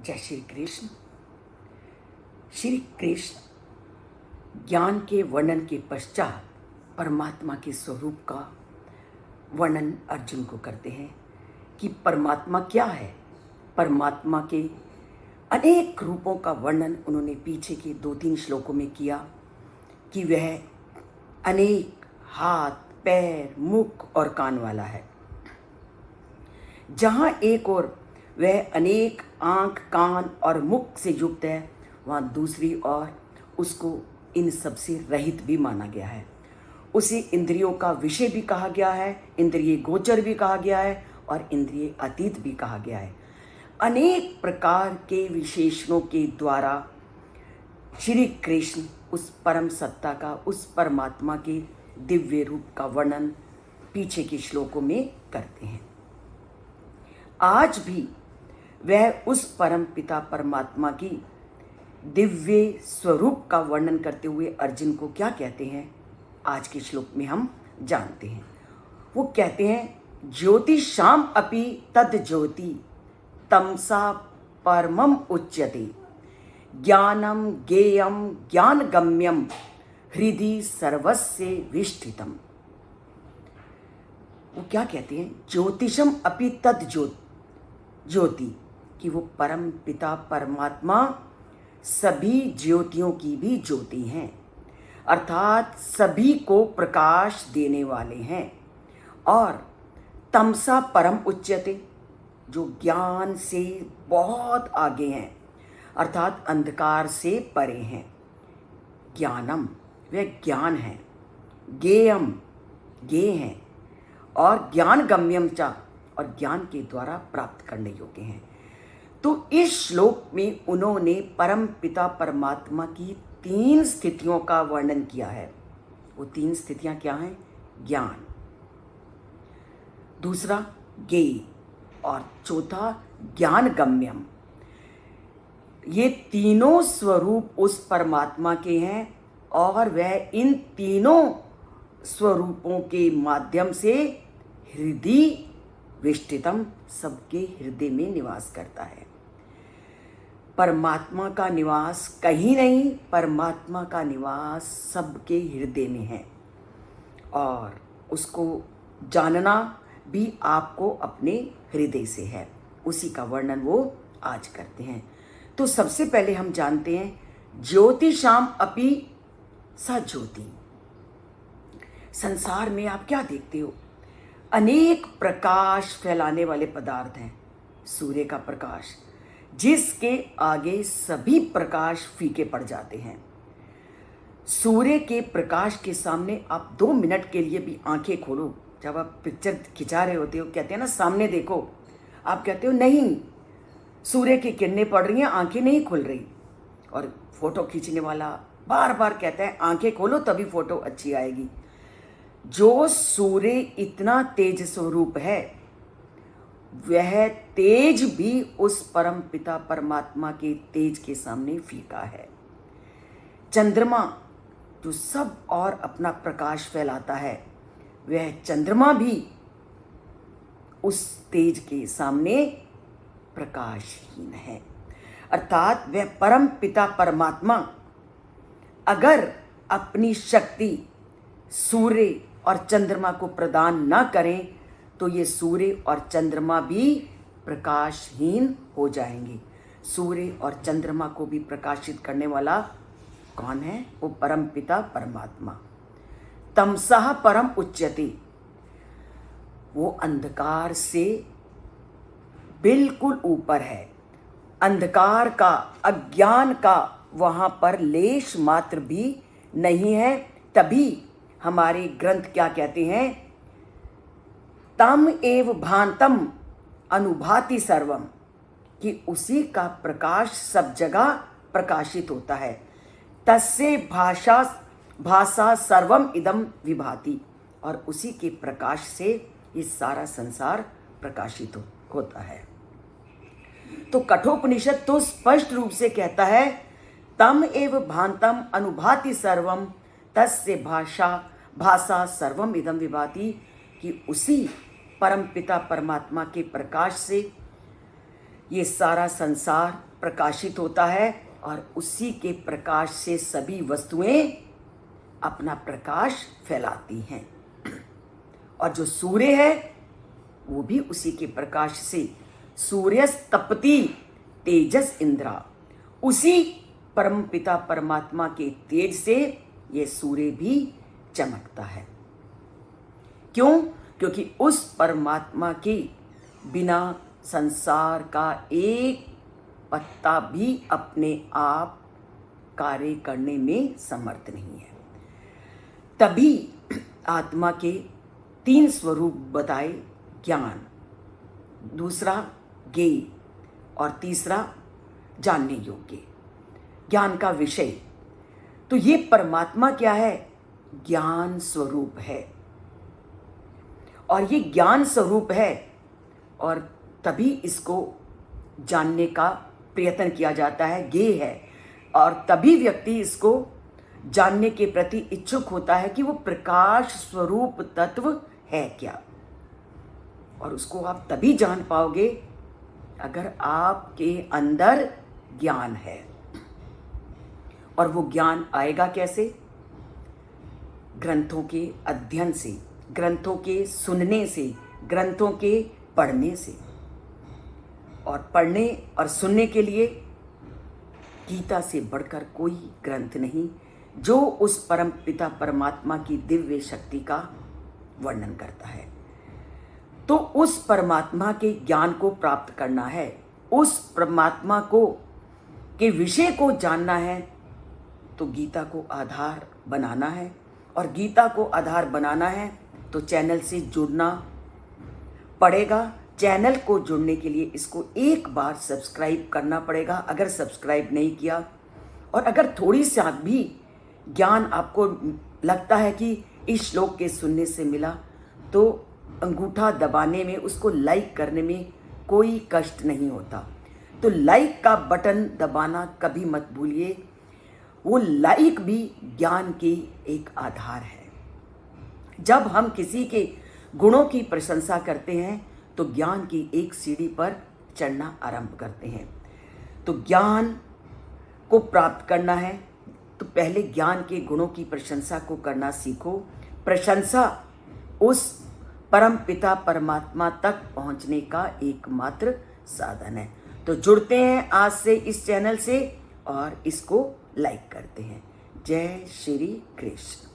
जय श्री कृष्ण। श्री कृष्ण ज्ञान के वर्णन के पश्चात परमात्मा के स्वरूप का वर्णन अर्जुन को करते हैं कि परमात्मा क्या है। परमात्मा के अनेक रूपों का वर्णन उन्होंने पीछे के 2-3 श्लोकों में किया कि वह अनेक हाथ, पैर, मुख और कान वाला है। जहाँ एक ओर वह अनेक आँख, कान और मुख से युक्त है, वहाँ दूसरी ओर उसको इन सब से रहित भी माना गया है। उसे इंद्रियों का विषय भी कहा गया है, इंद्रिय गोचर भी कहा गया है और इंद्रिय अतीत भी कहा गया है। अनेक प्रकार के विशेषणों के द्वारा श्री कृष्ण उस परम सत्ता का, उस परमात्मा के दिव्य रूप का वर्णन पीछे के श्लोकों में करते हैं। आज भी वह उस परम पिता परमात्मा की दिव्य स्वरूप का वर्णन करते हुए अर्जुन को क्या कहते हैं, आज के श्लोक में हम जानते हैं। वो कहते हैं, ज्योतिषाम अपि तद ज्योति तमसा परमम उच्यते ज्ञानम ज्ञेयम ज्ञानगम्यम हृदि सर्वस्य विष्ठितम। वो क्या कहते हैं, ज्योतिषम अपि तद ज्योति, कि वो परम पिता परमात्मा सभी ज्योतियों की भी ज्योति हैं, अर्थात सभी को प्रकाश देने वाले हैं। और तमसा परम उच्यते, जो ज्ञान से बहुत आगे हैं, अर्थात अंधकार से परे हैं। ज्ञानम, वह ज्ञान है। ज्ञेयम, ज्ञेय हैं। और ज्ञान गम्यम चा, और ज्ञान के द्वारा प्राप्त करने योग्य हैं। तो इस श्लोक में उन्होंने परम पिता परमात्मा की 3 स्थितियों का वर्णन किया है। वो 3 स्थितियां क्या हैं? ज्ञान, दूसरा ज्ञेय और चौथा ज्ञान गम्यम। ये तीनों स्वरूप उस परमात्मा के हैं और वह इन तीनों स्वरूपों के माध्यम से हृदय विष्ठितम, सबके हृदय में निवास करता है। परमात्मा का निवास कहीं नहीं, परमात्मा का निवास सबके हृदय में है और उसको जानना भी आपको अपने हृदय से है। उसी का वर्णन वो आज करते हैं। तो सबसे पहले हम जानते हैं, ज्योतिषाम अपि स ज्योति। संसार में आप क्या देखते हो? अनेक प्रकाश फैलाने वाले पदार्थ हैं। सूर्य का प्रकाश, जिसके आगे सभी प्रकाश फीके पड़ जाते हैं। सूर्य के प्रकाश के सामने आप 2 मिनट के लिए भी आंखें खोलो। जब आप पिक्चर खिंचा रहे होते हो, कहते हैं ना सामने देखो, आप कहते हो नहीं, सूर्य की किरणें पड़ रही हैं, आंखें नहीं खुल रही। और फोटो खींचने वाला बार बार कहता है आंखें खोलो तभी फोटो अच्छी आएगी। जो सूर्य इतना तेज स्वरूप है, वह तेज भी उस परम पिता परमात्मा के तेज के सामने फीका है। चंद्रमा जो सब और अपना प्रकाश फैलाता है, वह चंद्रमा भी उस तेज के सामने प्रकाशहीन है। अर्थात वह परम पिता परमात्मा अगर अपनी शक्ति सूर्य और चंद्रमा को प्रदान न करें तो ये सूर्य और चंद्रमा भी प्रकाशहीन हो जाएंगे। सूर्य और चंद्रमा को भी प्रकाशित करने वाला कौन है? वो परम पिता परमात्मा। तमसः परम उच्यते, वो अंधकार से बिल्कुल ऊपर है। अंधकार का, अज्ञान का वहां पर लेश मात्र भी नहीं है। तभी हमारे ग्रंथ क्या कहते हैं, तम एव भांतम अनुभाति सर्वम, कि उसी का प्रकाश सब जगह प्रकाशित होता है। तस्से भाषा सर्वम इदम विभाति, और उसी के प्रकाश से ये सारा संसार प्रकाशित होता है। तो कठोपनिषद तो स्पष्ट रूप से कहता है, तम एव भांतम अनुभाति सर्वम तस्य भाषा सर्वम इदम विभाति, कि उसी परम पिता परमात्मा के प्रकाश से ये सारा संसार प्रकाशित होता है और उसी के प्रकाश से सभी वस्तुएं अपना प्रकाश फैलाती हैं। और जो सूर्य है वो भी उसी के प्रकाश से, सूर्यस्तपति तेजस इंद्रा, उसी परम पिता परमात्मा के तेज से ये सूर्य भी चमकता है। क्यों? क्योंकि उस परमात्मा के बिना संसार का एक पत्ता भी अपने आप कार्य करने में समर्थ नहीं है। तभी आत्मा के 3 स्वरूप बताए, ज्ञान, दूसरा ज्ञेय और तीसरा जानने योग्य। ज्ञान का विषय, तो ये परमात्मा क्या है? ज्ञान स्वरूप है। और ये ज्ञान स्वरूप है और तभी इसको जानने का प्रयत्न किया जाता है, ज्ञेय है। और तभी व्यक्ति इसको जानने के प्रति इच्छुक होता है कि वो प्रकाश स्वरूप तत्व है क्या। और उसको आप तभी जान पाओगे अगर आपके अंदर ज्ञान है। और वो ज्ञान आएगा कैसे? ग्रंथों के अध्ययन से, ग्रंथों के सुनने से, ग्रंथों के पढ़ने से। और पढ़ने और सुनने के लिए गीता से बढ़कर कोई ग्रंथ नहीं जो उस परम पिता परमात्मा की दिव्य शक्ति का वर्णन करता है। तो उस परमात्मा के ज्ञान को प्राप्त करना है, उस परमात्मा को के विषय को जानना है, तो गीता को आधार बनाना है। और गीता को आधार बनाना है तो चैनल से जुड़ना पड़ेगा। चैनल को जुड़ने के लिए इसको एक बार सब्सक्राइब करना पड़ेगा अगर सब्सक्राइब नहीं किया। और अगर थोड़ी सा भी ज्ञान आपको लगता है कि इस श्लोक के सुनने से मिला, तो अंगूठा दबाने में, उसको लाइक करने में कोई कष्ट नहीं होता। तो लाइक का बटन दबाना कभी मत भूलिए। वो लाइक भी ज्ञान की एक आधार है। जब हम किसी के गुणों की प्रशंसा करते हैं तो ज्ञान की एक सीढ़ी पर चढ़ना आरंभ करते हैं। तो ज्ञान को प्राप्त करना है तो पहले ज्ञान के गुणों की प्रशंसा को करना सीखो। प्रशंसा उस परम पिता परमात्मा तक पहुंचने का एकमात्र साधन है। तो जुड़ते हैं आज से इस चैनल से और इसको लाइक करते हैं। जय श्री कृष्ण।